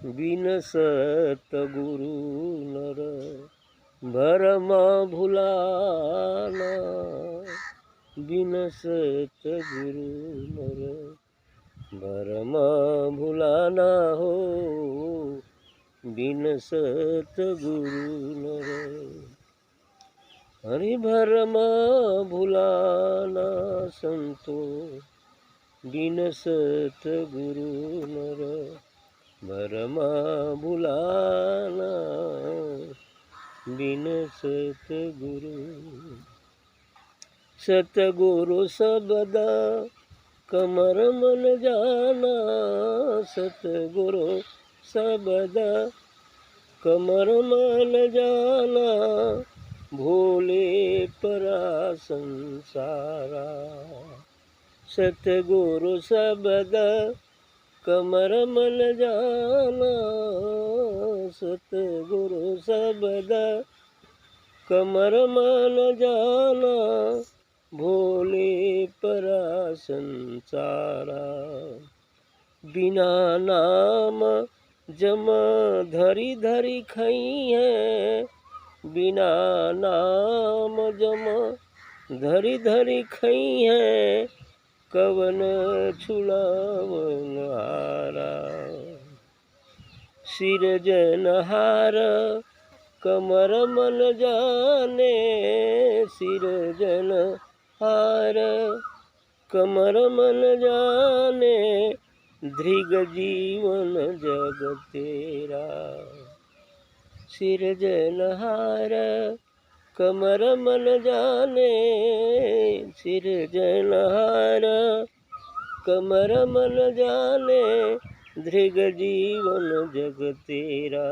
बिनसत गुरु नर भरमा भुलाना। बिनसत गुरु नर भरमा भुलाना हो। बिनसत गुरु नर हरि भरमा भुलाना संतो। बिनसत गुरु नर भरमा भुलाना। बिनसत गुरु सतगुरु सबदा कमर मन जाना। सतगुरु सबदा कमर मन जाना। भोले परा संसारा। सतगुरु सबदा कमर मन जाना। सतगुरु सबदा कमर मन जाना। भोले परा संसारा। बिना नाम जम धरी धरी खई है। बिना नाम जम धरी धरी खई है। कवन छुड़ावन हारा। सिरजनहार कमर मन जाने। सिरजनहार कमर मन जाने। धृग जीवन जग तेरा। सिरजनहार कमर मन जाने। सिरजनहार कमर मन जाने। धृग जीवन जग तेरा।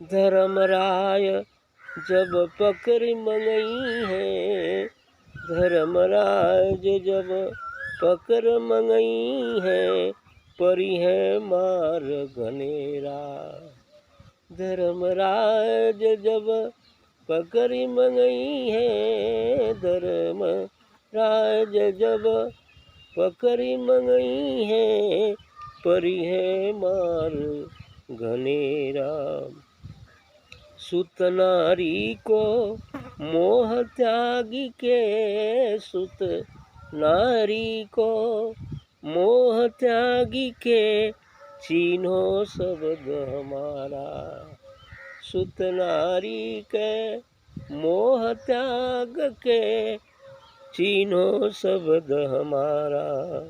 धर्मराय जब पकड़ मंगई है। धर्मराज जब पकड़ मंगई है। परी है मार घनेरा। धर्मराज जब पकड़ मंगई है। धर्मराज जब पकड़ मंगई है। परी है मार घनेरा। सुत नारी को मोह त्यागी के। सुत नारी को मोह त्यागी के। चीन्हो शब्द हमारा। सुत नारी के मोह त्याग के। चीन्हो शब्द हमारा।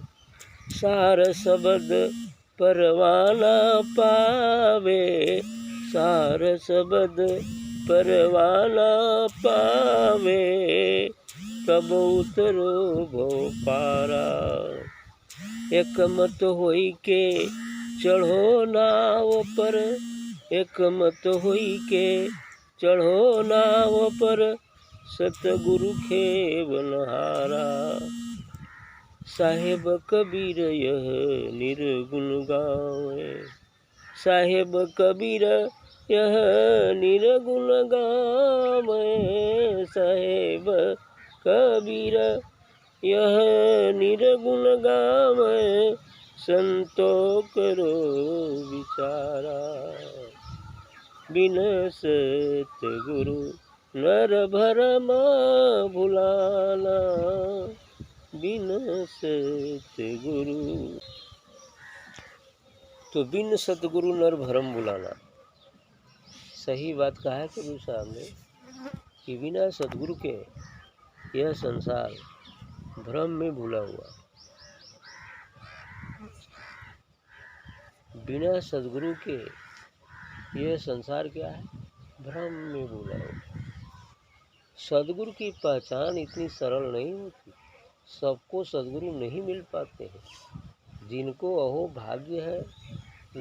सार शब्द परवाना पावे। सार शब्द परवाना पावे। तब उतरो भो पारा। एक मत होई के चढ़ो नाव पर। एक मत होई के चढ़ो नाव पर। सतगुरु खेवनहारा। साहेब कबीर यह निर्गुण गावे। साहेब कबीर यह निर्गुण गावे। साहेब कबीर यह निर्गुण गावे। संतो करो विचारा। बिनसत गुरु नर भरमा भुलाना। बिनसत गुरु। तो बिन सतगुरु नर भरम बुलाना। सही बात कहा है कबीर साहब ने कि बिना सतगुरु के यह संसार भ्रम में भूला हुआ। बिना सदगुरु के यह संसार क्या है? भ्रम में भूला हुआ। सदगुरु की पहचान इतनी सरल नहीं होती। सबको सदगुरु नहीं मिल पाते हैं। जिनको अहो भाग्य है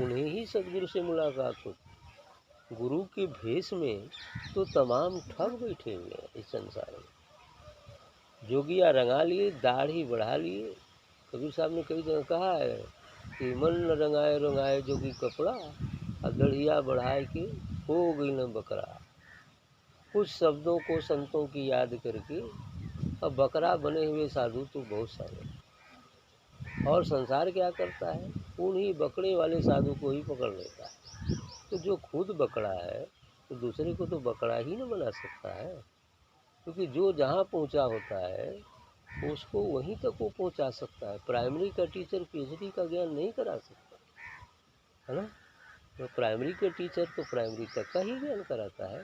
उन्हें ही सदगुरु से मुलाकात होती। गुरु के भेष में तो तमाम ठग बैठे हुए हैं इस संसार में। जोगिया रंगा लिए, दाढ़ी बढ़ा लिए। कबीर साहब ने कई जगह कहा है कि मन न रंगाए रंगाए जोगी कपड़ा, और दढ़िया बढ़ाए के हो गई न बकरा। कुछ शब्दों को संतों की याद करके अब बकरा बने हुए साधु तो बहुत सारे। और संसार क्या करता है, उन्हीं बकड़े वाले साधु को ही पकड़ लेता है। तो जो खुद बकड़ा है तो दूसरे को तो बकड़ा ही न बना सकता है, क्योंकि जो जहाँ पहुँचा होता है उसको वहीं तक वो पहुँचा सकता है। प्राइमरी का टीचर पीएचडी का ज्ञान नहीं करा सकता, है ना। तो प्राइमरी के टीचर तो प्राइमरी तक का ही ज्ञान कराता है,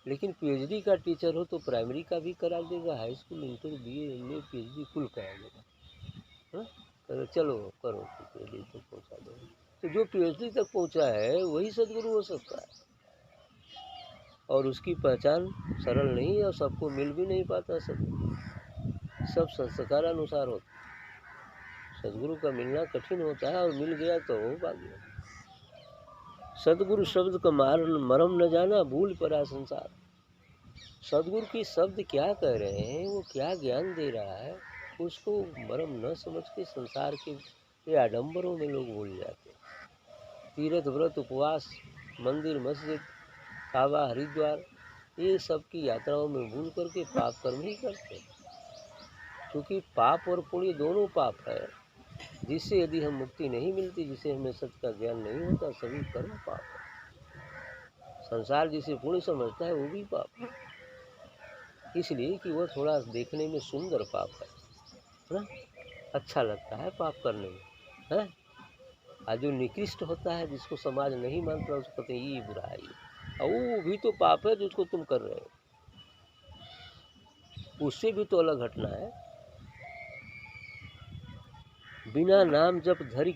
लेकिन पीएचडी का टीचर हो तो प्राइमरी का भी करा देगा, high school, inter, BA, MA, PhD कुल करा देगा, है। तो चलो करो तो पीएचडी तक पहुँचा दो। तो जो पीएचडी तक पहुँचा है वही सदगुरु हो सकता है, और उसकी पहचान सरल नहीं है और सबको मिल भी नहीं पाता सदगुरु। सब संस्कार अनुसार होता है, सदगुरु का मिलना कठिन होता है, और मिल गया तो वो भाग्य। सदगुरु शब्द का मरम न जाना, भूल पड़ा संसार। सदगुरु की शब्द क्या कह रहे हैं, वो क्या ज्ञान दे रहा है, उसको मरम न समझ के संसार के ये आडंबरों में लोग भूल जाते हैं। तीर्थ व्रत उपवास, मंदिर मस्जिद, काबा हरिद्वार, ये सब की यात्राओं में भूल करके पाप कर्म ही करते हैं। क्योंकि पाप और पुण्य दोनों पाप है, जिससे यदि हम मुक्ति नहीं मिलती, जिसे हमें सत्य का ज्ञान नहीं होता, सभी कर्म पाप है। संसार जिसे पुण्य समझता है वो भी पाप है, इसलिए कि वह थोड़ा देखने में सुंदर पाप है ना, अच्छा लगता है पाप करने में, है। और जो निकृष्ट होता है, जिसको समाज नहीं मानता, उसको कहते हैं ये बुराई, और वो भी तो पाप है जिसको तुम कर रहे हो, उससे भी तो अलग हटना है। बिना नाम जप धरी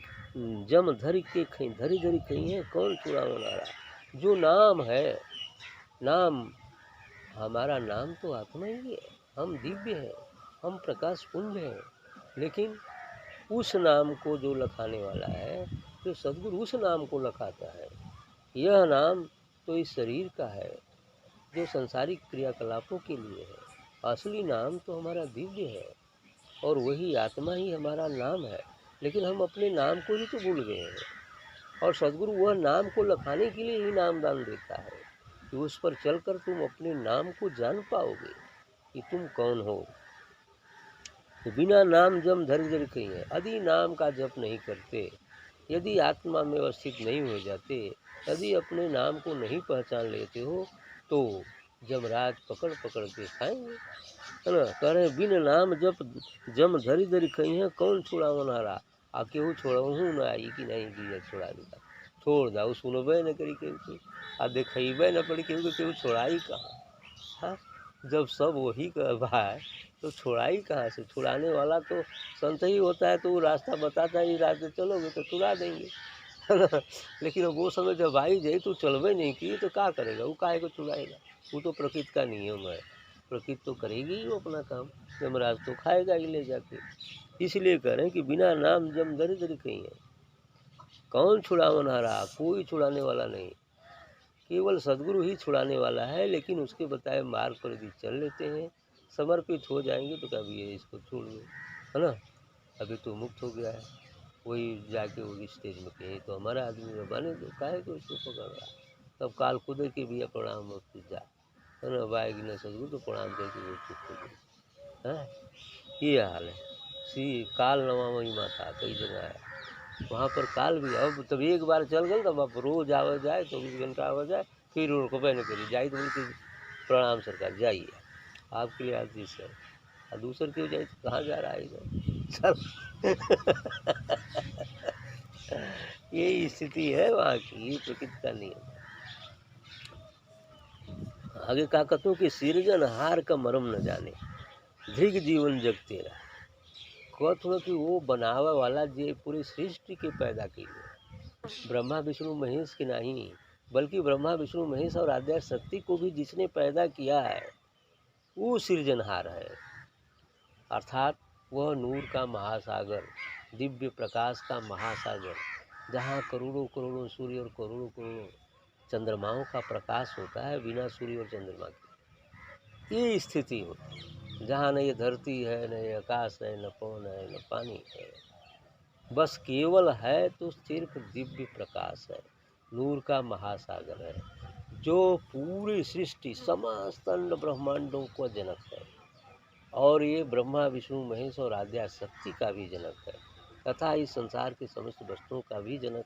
जम धरी के खई, धरी धरी खई है कौन छुड़ाओ नारा। जो नाम है, नाम हमारा नाम तो आत्मा ही है, हम दिव्य हैं, हम प्रकाश पुंज हैं, लेकिन उस नाम को जो लखाने वाला है, जो सदगुरु उस नाम को लखाता है, यह नाम तो इस शरीर का है जो संसारिक क्रियाकलापों के लिए है। असली नाम तो हमारा दिव्य है, और वही आत्मा ही हमारा नाम है, लेकिन हम अपने नाम को ही तो भूल गए हैं। और सदगुरु वह नाम को लखाने के लिए ही नाम दान देता है, कि उस पर चलकर तुम अपने नाम को जान पाओगे कि तुम कौन हो। तो बिना नाम जम धरि धरि कही है, यदि नाम का जप नहीं करते, यदि आत्मा में अवस्थित नहीं हो जाते, यदि अपने नाम को नहीं पहचान लेते हो, तो जमराज पकड़ पकड़ के खाएंगे, है ना। कह रहे बिन नाम जप जम धरि धरि कही है कौन छुड़ावन हारा। आ केहू छोड़हूँ न आई कि नहीं दिया छोड़ा देगा, छोड़ दाऊ सुनबे न करी केहू, आ देखेबे न पड़ी केहू, केहू छोड़ाई कहाँ। हाँ, जब सब वही का है तो छुड़ाई कहाँ से। छुड़ाने वाला तो संत ही होता है, तो वो रास्ता बताता है, रास्ते चलोगे तो छुड़ा देंगे, है ना। लेकिन अब वो समय जब आई जाए तो चलबे नहीं की तो क्या करेगा, वो काहे को छुड़ाएगा। वो तो प्रकृति का नियम है, प्रकृति तो करेगी ही वो अपना काम, यमराज तो खाएगा ही ले जाके। इसलिए कह रहे हैं कि बिना नाम जम धरि धरि कही है कौन छुड़ावन हारा, कोई छुड़ाने वाला नहीं, केवल सदगुरु ही छुड़ाने वाला है। लेकिन उसके बताए मार्ग पर यदि चल लेते हैं, समर्पित हो जाएंगे, तो कभी ये इसको छोड़ दो, है ना। अभी तो मुक्त हो गया है, वही जाके वो स्टेज में कहे तो हमारा आदमी बने दो, काहे को इसको पकड़ रहा। तब काल खुदे के भी प्रणाम मुक्ति जा, है ना। बाएगी न सदगुरु तो प्रणाम करके वो चुप हो गए, हैं। ये हाल है। सी काल नवामयी माता कई जगह है, वहाँ पर काल भी। अब तब एक बार चल गए तब आप रोज आवा जाए, 24 घंटा आवा जाए, फिर उनको बहन करिए जाए तो बोलते प्रणाम सरकार जाइए, आपके लिए आदेश है। और दूसरे क्यों जाए तो कहाँ जा रहा है इधर यही स्थिति है वहाँ की, ये प्रकृति का नियम। आगे का कहतूँ कि सिरजन हार का मरम न जाने, धृग जीवन जग तेरा। कहत कि वो बनावे वाला जे पूरी सृष्टि के पैदा की, ब्रह्मा विष्णु महेश की नहीं, बल्कि ब्रह्मा विष्णु महेश और आद्या शक्ति को भी जिसने पैदा किया है, वो सृजनहार है। अर्थात वह नूर का महासागर, दिव्य प्रकाश का महासागर, जहाँ करोड़ों करोड़ों सूर्य और करोड़ों करोड़ों चंद्रमाओं का प्रकाश होता है, बिना सूर्य और चंद्रमा के ये स्थिति होती है, जहाँ न ये धरती है, न ये आकाश है, न पवन है, न पानी है, बस केवल है तो सिर्फ दिव्य प्रकाश है, नूर का महासागर है, जो पूरी सृष्टि समस्त अंड ब्रह्मांडों का जनक है, और ये ब्रह्मा विष्णु महेश और आद्या शक्ति का भी जनक है। तथा इस संसार के समस्त वस्तुओं का भी जनक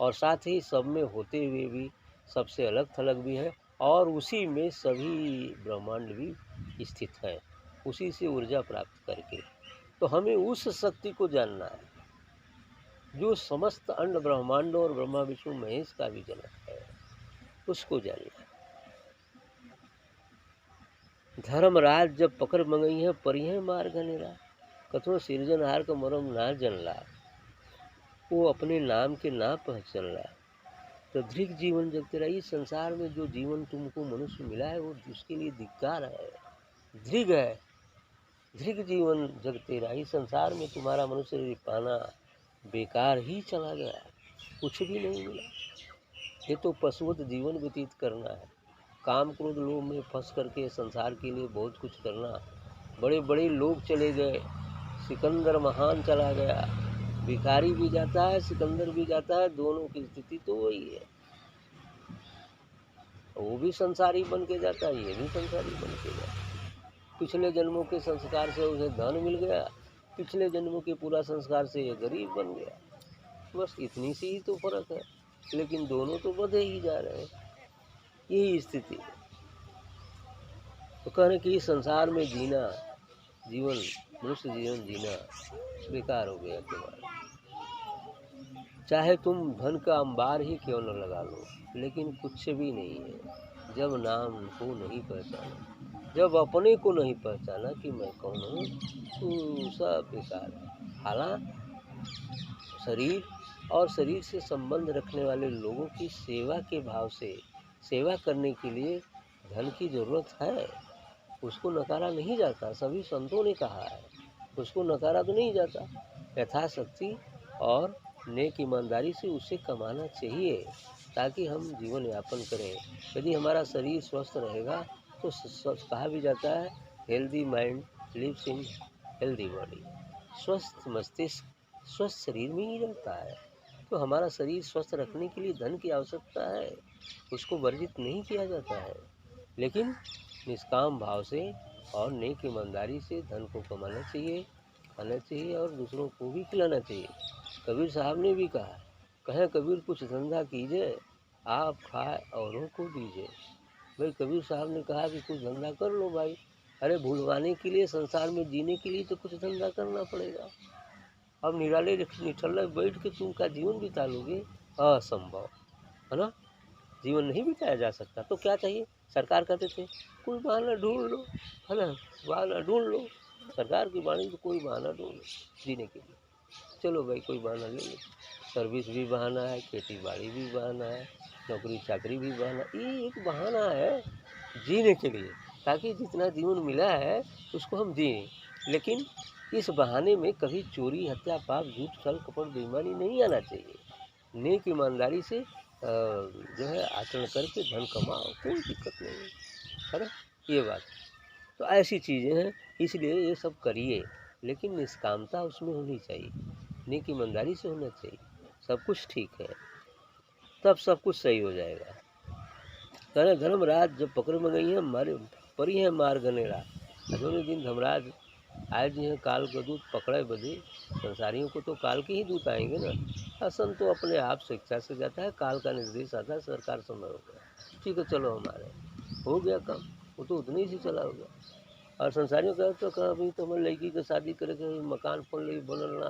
और साथ ही सब में होते हुए भी सबसे अलग थलग भी है और उसी में सभी ब्रह्मांड भी स्थित है, उसी से ऊर्जा प्राप्त करके। तो हमें उस शक्ति को जानना है जो समस्त अंड ब्रह्मांडों और ब्रह्मा विष्णु महेश का भी जनक है, उसको जानना है। धर्मराज जब पकड़ मंगई है परिहे मार घनेरा, कथो सिरजनहार का मरम ना जनला, वो अपने नाम के ना पहचानला। तो धृग जीवन जगते रहा। इस संसार में जो जीवन तुमको मनुष्य मिला है वो उसके लिए धिक्कार है, धृग है, धृग जीवन जगते रहा। इस संसार में तुम्हारा मनुष्य पाना बेकार ही चला गया, कुछ भी नहीं मिला। ये तो पशुवत जीवन व्यतीत करना है, काम क्रोध लोभ में फंस करके संसार के लिए बहुत कुछ करना। बड़े बड़े लोग चले गए, सिकंदर महान चला गया, भिखारी भी जाता है, सिकंदर भी जाता है, दोनों की स्थिति तो वही है। वो भी संसारी बन के जाता है, ये भी संसारी बन के जाता है। पिछले जन्मों के संस्कार से उसे धन मिल गया, पिछले जन्मों के पूरा संस्कार से ये गरीब बन गया, बस इतनी सी ही तो फर्क है, लेकिन दोनों तो बढ़े ही जा रहे हैं। यही स्थिति है। तो कहने कि इस संसार में जीना, जीवन मनुष्य जीवन जीना बेकार हो गया तुम्हारा। चाहे तुम धन का अंबार ही क्यों न लगा लो, लेकिन कुछ भी नहीं है जब नाम को नहीं पहचाना, जब अपने को नहीं पहचाना कि मैं कौन हूँ, तो सब बेकार है। हालांकि शरीर और शरीर से संबंध रखने वाले लोगों की सेवा के भाव से सेवा करने के लिए धन की जरूरत है, उसको नकारा नहीं जाता। सभी संतों ने कहा है, उसको नकारा तो नहीं जाता। यथाशक्ति और नेक ईमानदारी से उसे कमाना चाहिए ताकि हम जीवन यापन करें। यदि हमारा शरीर स्वस्थ रहेगा तो कहा भी जाता है healthy mind lives in healthy body. स्वस्थ मस्तिष्क स्वस्थ शरीर में ही रहता है। तो हमारा शरीर स्वस्थ रखने के लिए धन की आवश्यकता है, उसको वर्जित नहीं किया जाता है, लेकिन निष्काम भाव से और नेक ईमानदारी से धन को कमाना चाहिए, खाना चाहिए और दूसरों को भी खिलाना चाहिए। कबीर साहब ने भी कहा, कहे कबीर कुछ धंधा कीजिए, आप खाए औरों को दीजिए। भाई कबीर साहब ने कहा कि कुछ धंधा कर लो भाई। अरे भूलवाने के लिए, संसार में जीने के लिए तो कुछ धंधा करना पड़ेगा। अब निराले निठल्ले बैठ के तुम का जीवन बिता लोगे, असंभव है ना, जीवन नहीं बिताया जा सकता। तो क्या चाहिए, सरकार कहते थे कोई बहाना ढूंढ लो, है ना, बहाना ढूंढ लो। सरकार की वाणी तो कोई बहाना ढूंढ लो जीने के लिए। चलो भाई कोई बहाना ले लो, सर्विस भी बहाना है, खेती बाड़ी भी बहाना है, नौकरी चाकरी भी बहाना, ये एक बहाना है जीने के लिए, ताकि जितना जीवन मिला है उसको हम जिए। लेकिन इस बहाने में कभी चोरी हत्या पाप झूठ छल कपट बेईमानी नहीं आना चाहिए। नेक ईमानदारी से जो है आचरण करके धन कमाओ, कोई दिक्कत नहीं है ना, ये बात। तो ऐसी चीज़ें हैं, इसलिए ये सब करिए, लेकिन निष्कामता उसमें होनी चाहिए, नेक ईमानदारी से होना चाहिए, सब कुछ ठीक है, तब सब कुछ सही हो जाएगा। कहना धर्मराज जब पकड़ में गई है मारे परी है मार गनेरा। दोनों दिन धर्मराज आए जी हैं काल का दूत पकड़े बदे। संसारियों को तो काल के ही दूत आएंगे ना, शासन तो अपने आप शिक्षा से जाता है, काल का निर्देश आता है, सरकार समय हो गया, ठीक है चलो हमारे हो गया काम, वो तो उतने ही से चला हो गया। और संसारियों का तो कभी तो हमारे लड़की के शादी करे के मकान पर ले बनना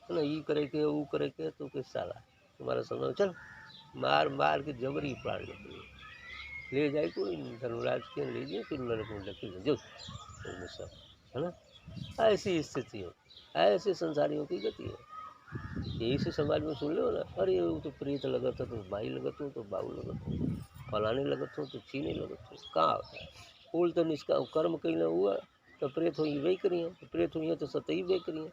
है ना, ये करे के वो करे के, तो किस साला तुम्हारा समय चल मार मार के जबरी प्राण निकले ले जाए कोई धर्मराज के लीजिए, फिर नरक में लगे जो सब है ना। ऐसी स्थिति हो, ऐसे संसारियों की गति है। यही से समाज में सुन लो ना, अरे वो तो प्रेत लगत हो तो भाई लगत हो, तो बाबू लगत हो, फलाने लगत हो तो चीने लगत हो, कहाँ होता है। उल तो निष्का कर्म कहीं ना हुआ तो प्रेत हो वही करिए, तो प्रेत हुई है तो सतही वे करिए,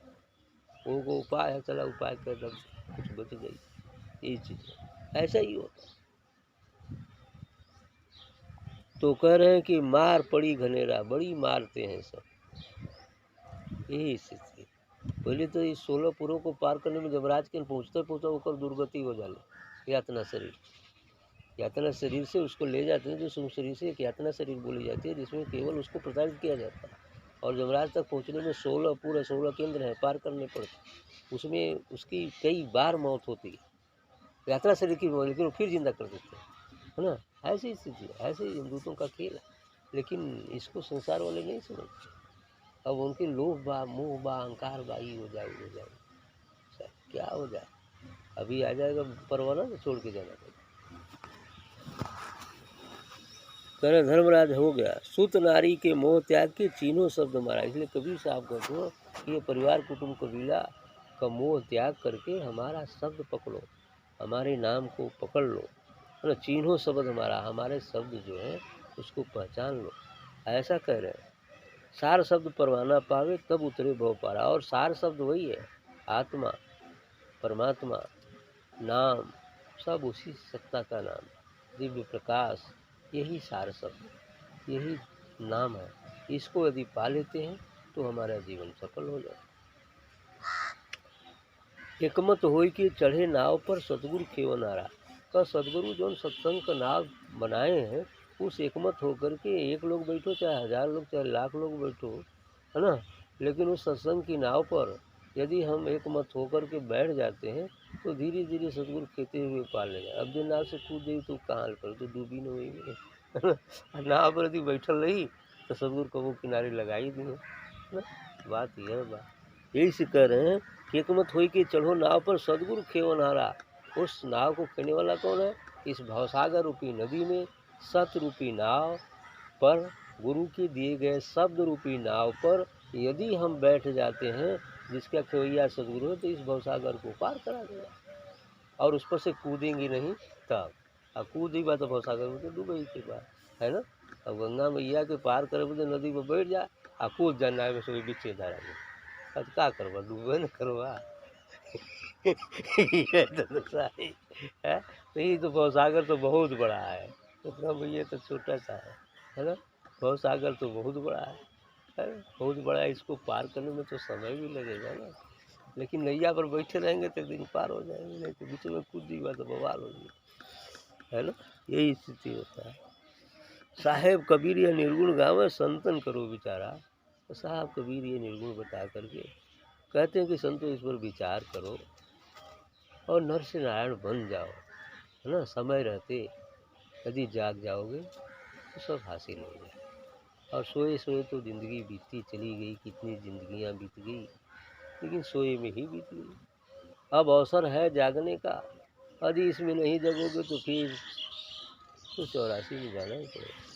वो उपाय है, चला उपाय कर दब कुछ बच गई, यही चीज़ ऐसा ही होता। तो कह रहे हैं कि मार पड़ी घनेरा, बड़ी मारते हैं सब, यही स्थिति। पहले तो इस 16 पुरों को पार करने में जमराज के पहुँचते पहुँचते होकर दुर्गति हो जाए। यातना शरीर, यातना शरीर से उसको ले जाते हैं, जो सूक्ष्म शरीर से एक यातना शरीर बोली जाती है, जिसमें केवल उसको प्रताड़ित किया जाता है। और यमराज तक पहुँचने में 16 पूरे 16 केंद्र हैं, पार करने पड़ते। उसमें उसकी कई बार मौत होती है, यात्रा से लेकिन वो फिर जिंदा कर देते हैं, है ना। ऐसी स्थिति है, ऐसे ही यमदूतों का खेल है। लेकिन इसको संसार वाले नहीं समझते। अब उनके लोभ बा, मोह बा, अहंकार बा, ये हो जाए क्या हो जाए। अभी आ जाएगा परवाना तो छोड़ के जाना पड़ेगा। करे धर्मराज हो गया सुत नारी के मोह त्याग के चीन्हों शब्द मारा। इसलिए कबीर साहब कहते हो कि ये परिवार कुटुंब कबीला का मोह त्याग करके हमारा शब्द पकड़ो, हमारे नाम को पकड़ लो, है ना। चीन्हों शब्द हमारा, हमारे शब्द जो है उसको पहचान लो, ऐसा कह रहे हैं। सार शब्द परवाना पावे तब उतरे भव पारा। और सार शब्द वही है, आत्मा, परमात्मा, नाम, सब उसी सत्ता का नाम, दिव्य प्रकाश, यही सार शब्द, यही नाम है। इसको यदि पा लेते हैं तो हमारा जीवन सफल हो जाए। एकमत होई के चढ़े नाव पर सतगुरु खेवनारा। का सतगुरु जो सत्संग का नाव बनाए हैं, उस एकमत होकर के एक लोग बैठो चाहे 1000 लोग चाहे लाख लोग बैठो, है ना। लेकिन उस सत्संग की नाव पर यदि हम एकमत होकर के बैठ जाते हैं तो धीरे धीरे सतगुरु खेते हुए पार ले जाए। अब जो नाव से कूद गई तो कहाँ पर, तो डूबी न हुई। नाव पर यदि बैठल रही तो सतगुरु को वो किनारे लगा ही दी, है ना। बात यह है, बात यही से कह रहे हैं कि एकमत होई के चढ़ो नाव पर सदगुरु खेवनहारा। उस नाव को खेने वाला कौन है? इस भवसागर रूपी नदी में सत रूपी नाव पर, गुरु के दिए गए शब्द रूपी नाव पर यदि हम बैठ जाते हैं, जिसका खेवैया सदगुरु है, तो इस भवसागर को पार करा देगा। और उस पर से कूदेंगे नहीं तब। अब कूद ही बा तो भवसागर में तो डूबे के बाद, है ना। अब गंगा मैया के पार करे बोलते नदी पर बैठ जा आ कूद जाना है सो बीचे धारा में। अब क्या करवा, डूबे न करवा। ये तो सारी है। तो ये तो भवसागर तो बहुत बड़ा है, गंगा मैया तो छोटा सा है ना। भवसागर तो बहुत बड़ा है, बहुत बड़ा है। इसको पार करने में तो समय भी लगेगा ना। लेकिन नैया पर बैठे रहेंगे तो एक दिन पार हो जाएंगे, नहीं तो बीच में कूद दी बात तो बवाल होगी, है ना। यही स्थिति होता है। साहेब कबीर ये निर्गुण गावे संतन करो विचारा। तो साहब कबीर ये निर्गुण बता करके कहते हैं कि संतो इस पर विचार करो और नर से नारायण बन जाओ, है ना। समय रहते यदि जाग जाओगे तो सब हासिल हो जाए। और सोए सोए तो ज़िंदगी बीतती चली गई, कितनी ज़िंदगियाँ बीत गई, लेकिन सोए में ही बीत गई। अब अवसर है जागने का, यदि इसमें नहीं जगोगे तो फिर तो 84 में जाना ही पड़ेगा।